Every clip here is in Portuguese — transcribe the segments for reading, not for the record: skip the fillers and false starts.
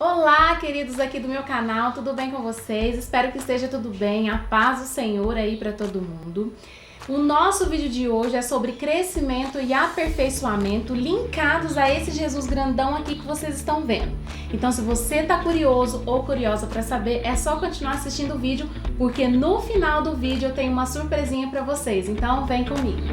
Olá, queridos aqui do meu canal, tudo bem com vocês? Espero que esteja tudo bem, a paz do Senhor aí para todo mundo. O nosso vídeo de hoje é sobre crescimento e aperfeiçoamento linkados a esse Jesus grandão aqui que vocês estão vendo. Então, se você está curioso ou curiosa para saber, é só continuar assistindo o vídeo, porque no final do vídeo eu tenho uma surpresinha para vocês. Então, vem comigo.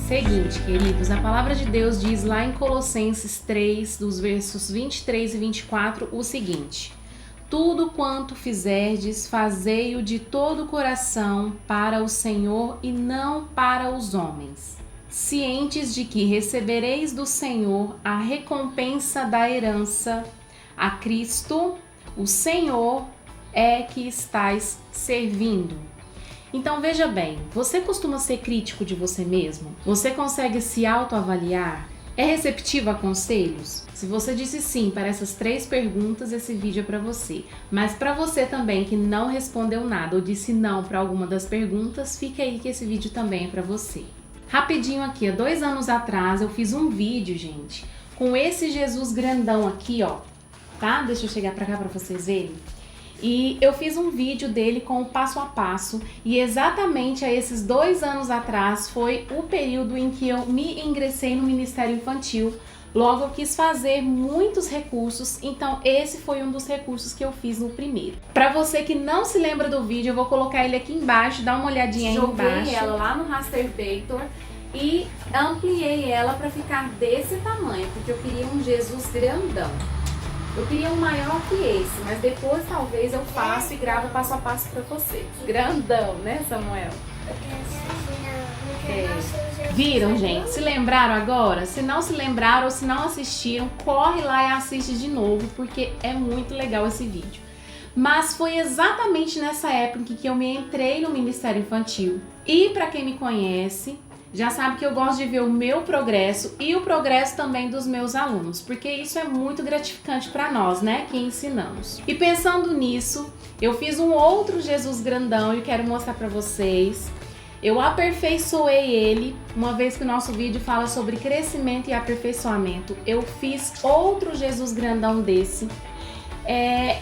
Seguinte, queridos, a palavra de Deus diz lá em Colossenses 3, dos versos 23 e 24, o seguinte: tudo quanto fizerdes, fazei-o de todo o coração para o Senhor e não para os homens, cientes de que recebereis do Senhor a recompensa da herança. A Cristo, o Senhor, é que estais servindo. Então veja bem, você costuma ser crítico de você mesmo? Você consegue se autoavaliar? É receptivo a conselhos? Se você disse sim para essas 3 perguntas, esse vídeo é para você. Mas para você também que não respondeu nada ou disse não para alguma das perguntas, fica aí que esse vídeo também é para você. Rapidinho aqui, há 2 anos atrás eu fiz um vídeo, gente, com esse Jesus grandão aqui, ó, tá? Deixa eu chegar para cá para vocês verem. E eu fiz um vídeo dele com o passo a passo, e exatamente há esses 2 anos atrás foi o período em que eu me ingressei no Ministério Infantil. Logo eu quis fazer muitos recursos, então esse foi um dos recursos que eu fiz no primeiro. Para você que não se lembra do vídeo, eu vou colocar ele aqui embaixo, dá uma olhadinha aí embaixo. Joguei ela lá no Rastervator e ampliei ela para ficar desse tamanho, porque eu queria um Jesus grandão. Eu queria um maior que esse, mas depois talvez eu faço e gravo passo a passo pra vocês. Grandão, né, Samuel? Viram, gente? Se lembraram agora? Se não se lembraram ou se não assistiram, corre lá e assiste de novo, porque é muito legal esse vídeo. Mas foi exatamente nessa época que eu me entrei no Ministério Infantil. E pra quem me conhece, já sabe que eu gosto de ver o meu progresso e o progresso também dos meus alunos, porque isso é muito gratificante para nós, né, que ensinamos. E pensando nisso, eu fiz um outro Jesus grandão e quero mostrar para vocês. Eu aperfeiçoei ele, uma vez que o nosso vídeo fala sobre crescimento e aperfeiçoamento. Eu fiz outro Jesus grandão desse.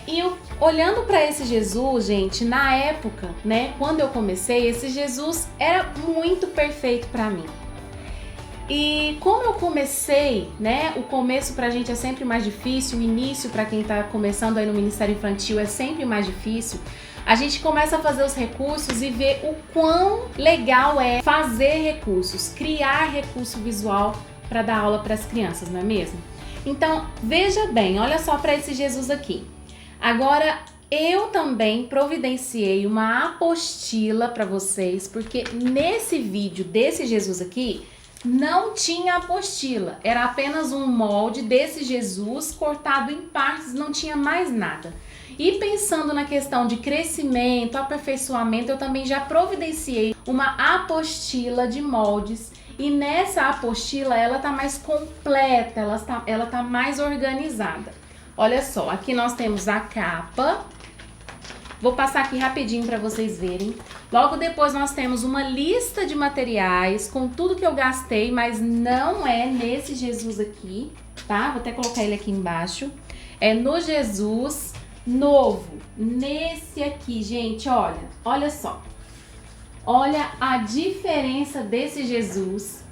E eu, olhando para esse Jesus, gente, na época, né, quando eu comecei, esse Jesus era muito perfeito para mim. E como eu comecei, né, o começo pra gente é sempre mais difícil, o início para quem tá começando aí no Ministério Infantil é sempre mais difícil. A gente começa a fazer os recursos e ver o quão legal é fazer recursos, criar recurso visual para dar aula para as crianças, não é mesmo? Então, veja bem, olha só para esse Jesus aqui. Agora, eu também providenciei uma apostila para vocês, porque nesse vídeo desse Jesus aqui, não tinha apostila. Era apenas um molde desse Jesus cortado em partes, não tinha mais nada. E pensando na questão de crescimento, aperfeiçoamento, eu também já providenciei uma apostila de moldes. E nessa apostila ela tá mais completa, ela tá mais organizada. Olha só, aqui nós temos a capa. Vou passar aqui rapidinho para vocês verem. Logo depois nós temos uma lista de materiais com tudo que eu gastei, mas não é nesse Jesus aqui, tá? Vou até colocar ele aqui embaixo. É no Jesus novo, nesse aqui, gente, olha só. Olha a diferença desse Jesus,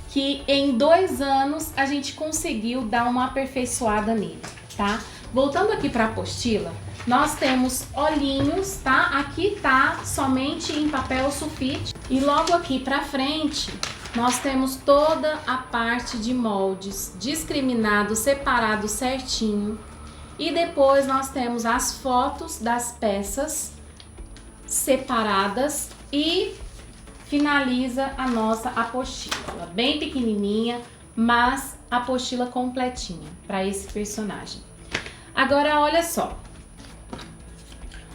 que em 2 anos a gente conseguiu dar uma aperfeiçoada nele, tá? Voltando aqui para a apostila, nós temos olhinhos, tá? Aqui tá somente em papel sulfite. E logo aqui para frente, nós temos toda a parte de moldes, discriminado, separado certinho. E depois nós temos as fotos das peças separadas e finaliza a nossa apostila. Ela bem pequenininha, mas apostila completinha para esse personagem. Agora olha só.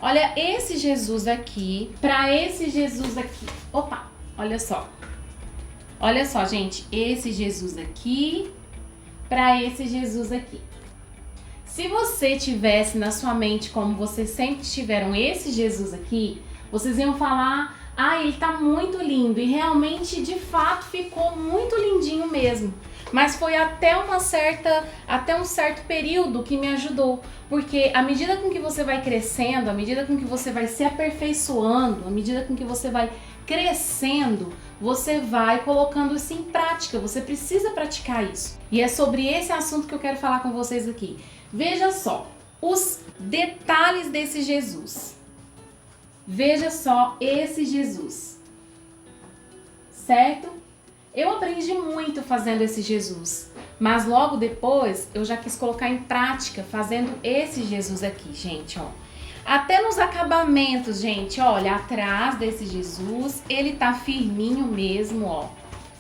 Olha esse Jesus aqui para esse Jesus aqui. Opa, olha só. Olha só, gente, esse Jesus aqui para esse Jesus aqui. Se você tivesse na sua mente como vocês sempre tiveram esse Jesus aqui, Vocês iam falar, ah, ele tá muito lindo, e realmente, de fato, ficou muito lindinho mesmo. Mas foi até um certo período que me ajudou, porque à medida com que você vai crescendo, à medida com que você vai se aperfeiçoando, à medida com que você vai crescendo, você vai colocando isso em prática, você precisa praticar isso. E é sobre esse assunto que eu quero falar com vocês aqui. Veja só, os detalhes desse Jesus. Veja só esse Jesus, certo? Eu aprendi muito fazendo esse Jesus, mas logo depois eu já quis colocar em prática fazendo esse Jesus aqui, gente, ó. Até nos acabamentos, gente, olha, atrás desse Jesus, ele tá firminho mesmo, ó.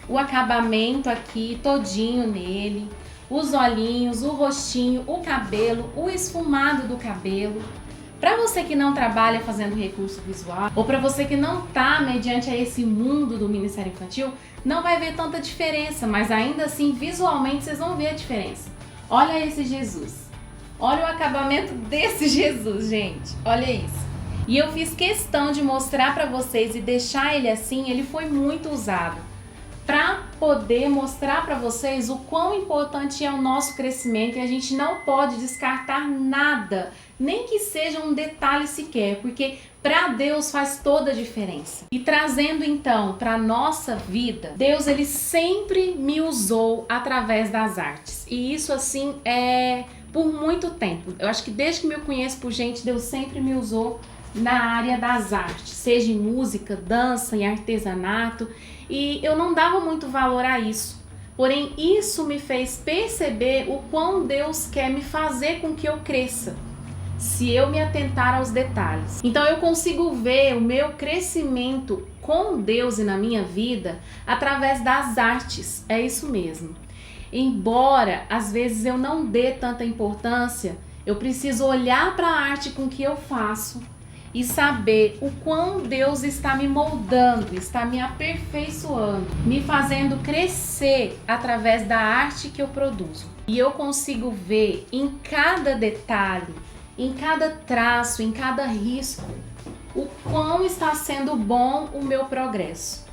O acabamento aqui, todinho nele, os olhinhos, o rostinho, o cabelo, o esfumado do cabelo. Para você que não trabalha fazendo recurso visual, ou para você que não tá mediante a esse mundo do Ministério Infantil, não vai ver tanta diferença, mas ainda assim, visualmente, vocês vão ver a diferença. Olha esse Jesus. Olha o acabamento desse Jesus, gente. Olha isso. E eu fiz questão de mostrar para vocês e deixar ele assim, ele foi muito usado para poder mostrar para vocês o quão importante é o nosso crescimento e a gente não pode descartar nada, nem que seja um detalhe sequer, porque para Deus faz toda a diferença. E trazendo então para nossa vida, Deus ele sempre me usou através das artes. E isso assim é por muito tempo. Eu acho que desde que me conheço por gente, Deus sempre me usou na área das artes, seja em música, dança, em artesanato, e eu não dava muito valor a isso. Porém, isso me fez perceber o quão Deus quer me fazer com que eu cresça, se eu me atentar aos detalhes. Então eu consigo ver o meu crescimento com Deus e na minha vida através das artes, é isso mesmo. Embora às vezes eu não dê tanta importância, eu preciso olhar para a arte com que eu faço e saber o quão Deus está me moldando, está me aperfeiçoando, me fazendo crescer através da arte que eu produzo. E eu consigo ver em cada detalhe, em cada traço, em cada risco, o quão está sendo bom o meu progresso,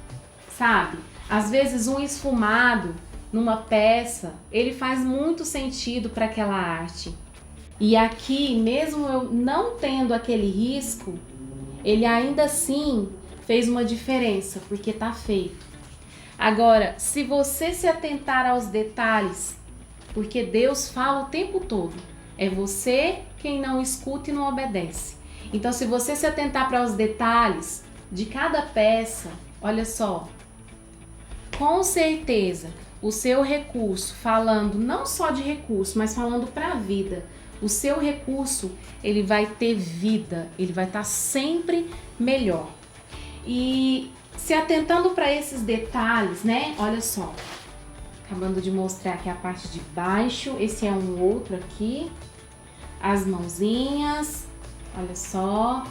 sabe? Às vezes um esfumado numa peça, ele faz muito sentido para aquela arte. E aqui, mesmo eu não tendo aquele risco, ele ainda assim fez uma diferença, porque tá feito. Agora, se você se atentar aos detalhes, porque Deus fala o tempo todo, é você quem não escuta e não obedece. Então, se você se atentar para os detalhes de cada peça, olha só, com certeza o seu recurso, falando não só de recurso, mas falando para a vida, o seu recurso, ele vai ter vida, ele vai estar sempre melhor. E se atentando para esses detalhes, né? Olha só, acabando de mostrar aqui a parte de baixo, esse é um outro aqui, as mãozinhas, olha só,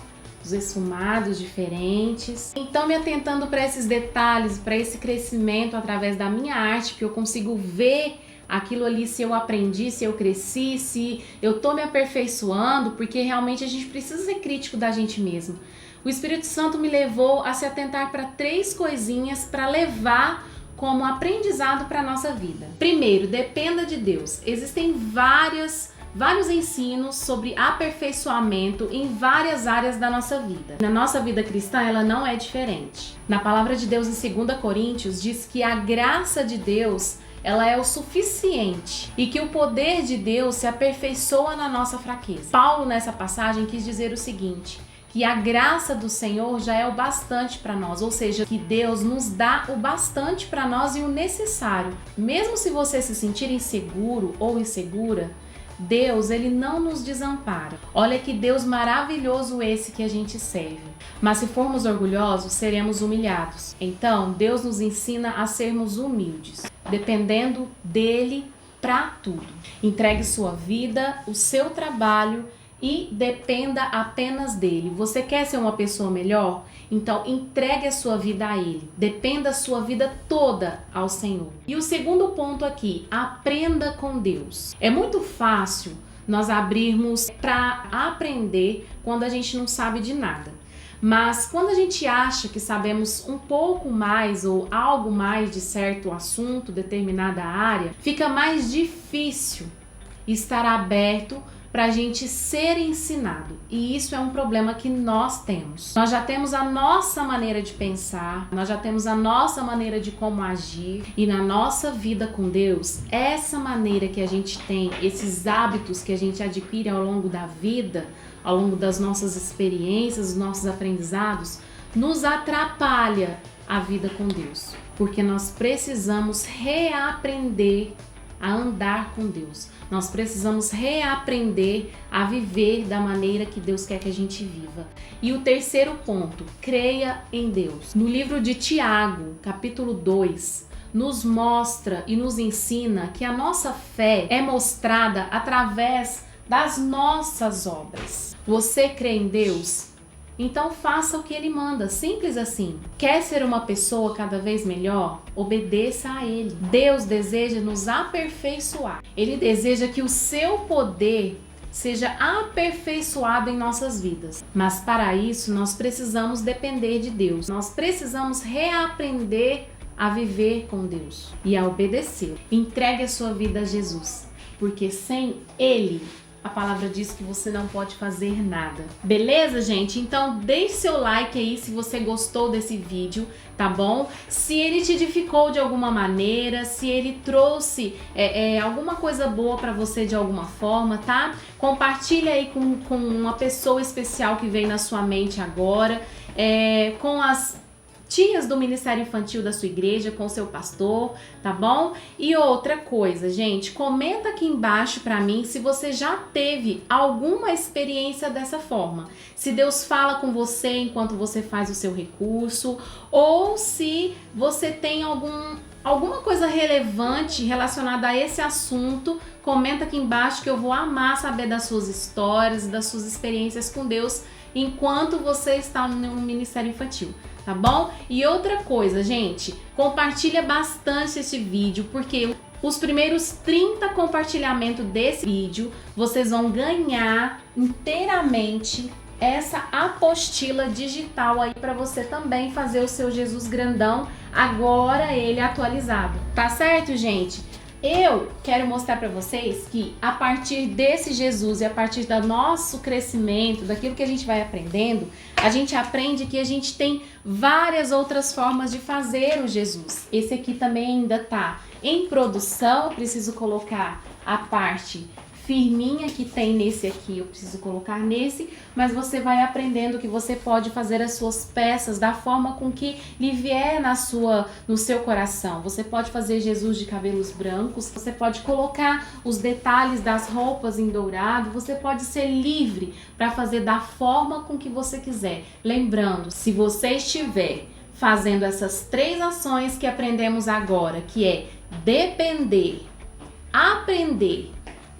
os esfumados diferentes. Então, me atentando para esses detalhes, para esse crescimento através da minha arte, que eu consigo ver aquilo ali, se eu aprendi, se eu cresci, se eu tô me aperfeiçoando, porque realmente a gente precisa ser crítico da gente mesmo. O Espírito Santo me levou a se atentar para 3 coisinhas para levar como aprendizado para a nossa vida. Primeiro, dependa de Deus. Existem vários ensinos sobre aperfeiçoamento em várias áreas da nossa vida. Na nossa vida cristã, ela não é diferente. Na palavra de Deus em 2 Coríntios, diz que a graça de Deus ela é o suficiente e que o poder de Deus se aperfeiçoa na nossa fraqueza. Paulo, nessa passagem, quis dizer o seguinte, que a graça do Senhor já é o bastante para nós, ou seja, que Deus nos dá o bastante para nós e o necessário. Mesmo se você se sentir inseguro ou insegura, Deus, ele não nos desampara. Olha que Deus maravilhoso esse que a gente serve. Mas se formos orgulhosos, seremos humilhados. Então, Deus nos ensina a sermos humildes, dependendo dele para tudo. Entregue sua vida, o seu trabalho e dependa apenas dele. Você quer ser uma pessoa melhor? Então entregue a sua vida a ele. Dependa a sua vida toda ao Senhor. E o segundo ponto aqui, aprenda com Deus. É muito fácil nós abrirmos para aprender quando a gente não sabe de nada. Mas quando a gente acha que sabemos um pouco mais ou algo mais de certo assunto, determinada área, fica mais difícil estar aberto para a gente ser ensinado. E isso é um problema que nós temos. Nós já temos a nossa maneira de pensar, nós já temos a nossa maneira de como agir, e na nossa vida com Deus, essa maneira que a gente tem, esses hábitos que a gente adquire ao longo da vida, ao longo das nossas experiências, dos nossos aprendizados, nos atrapalha a vida com Deus. Porque nós precisamos reaprender a andar com Deus. Nós precisamos reaprender a viver da maneira que Deus quer que a gente viva. E o terceiro ponto, creia em Deus. No livro de Tiago, capítulo 2, nos mostra e nos ensina que a nossa fé é mostrada através das nossas obras. Você crê em Deus? Então faça o que Ele manda, simples assim. Quer ser uma pessoa cada vez melhor? Obedeça a Ele. Deus deseja nos aperfeiçoar. Ele deseja que o seu poder seja aperfeiçoado em nossas vidas. Mas para isso nós precisamos depender de Deus. Nós precisamos reaprender a viver com Deus e a obedecer. Entregue a sua vida a Jesus, porque sem Ele, a palavra diz que você não pode fazer nada. Beleza, gente? Então deixe seu like aí se você gostou desse vídeo, tá bom? Se ele te edificou de alguma maneira, se ele trouxe alguma coisa boa pra você de alguma forma, tá? Compartilha aí com uma pessoa especial que vem na sua mente agora, com as tias do Ministério Infantil da sua igreja, com o seu pastor, tá bom? E outra coisa, gente, comenta aqui embaixo pra mim se você já teve alguma experiência dessa forma. Se Deus fala com você enquanto você faz o seu recurso, ou se você tem alguma coisa relevante relacionada a esse assunto, comenta aqui embaixo que eu vou amar saber das suas histórias, das suas experiências com Deus enquanto você está no Ministério Infantil. Tá bom? E outra coisa, gente, compartilha bastante esse vídeo, porque os primeiros 30 compartilhamentos desse vídeo, vocês vão ganhar inteiramente essa apostila digital aí para você também fazer o seu Jesus grandão, agora ele atualizado. Tá certo, gente? Eu quero mostrar para vocês que a partir desse Jesus e a partir do nosso crescimento, daquilo que a gente vai aprendendo, a gente aprende que a gente tem várias outras formas de fazer o Jesus. Esse aqui também ainda tá em produção, eu preciso colocar a parte firminha que tem nesse aqui, eu preciso colocar nesse, mas você vai aprendendo que você pode fazer as suas peças da forma com que lhe vier no seu coração. Você pode fazer Jesus de cabelos brancos, você pode colocar os detalhes das roupas em dourado, você pode ser livre para fazer da forma com que você quiser. Lembrando, se você estiver fazendo essas 3 ações que aprendemos agora, que é depender, aprender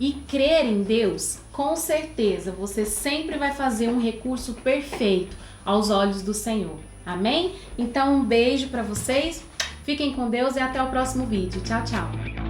e crer em Deus, com certeza você sempre vai fazer um recurso perfeito aos olhos do Senhor. Amém? Então um beijo para vocês, fiquem com Deus e até o próximo vídeo. Tchau, tchau!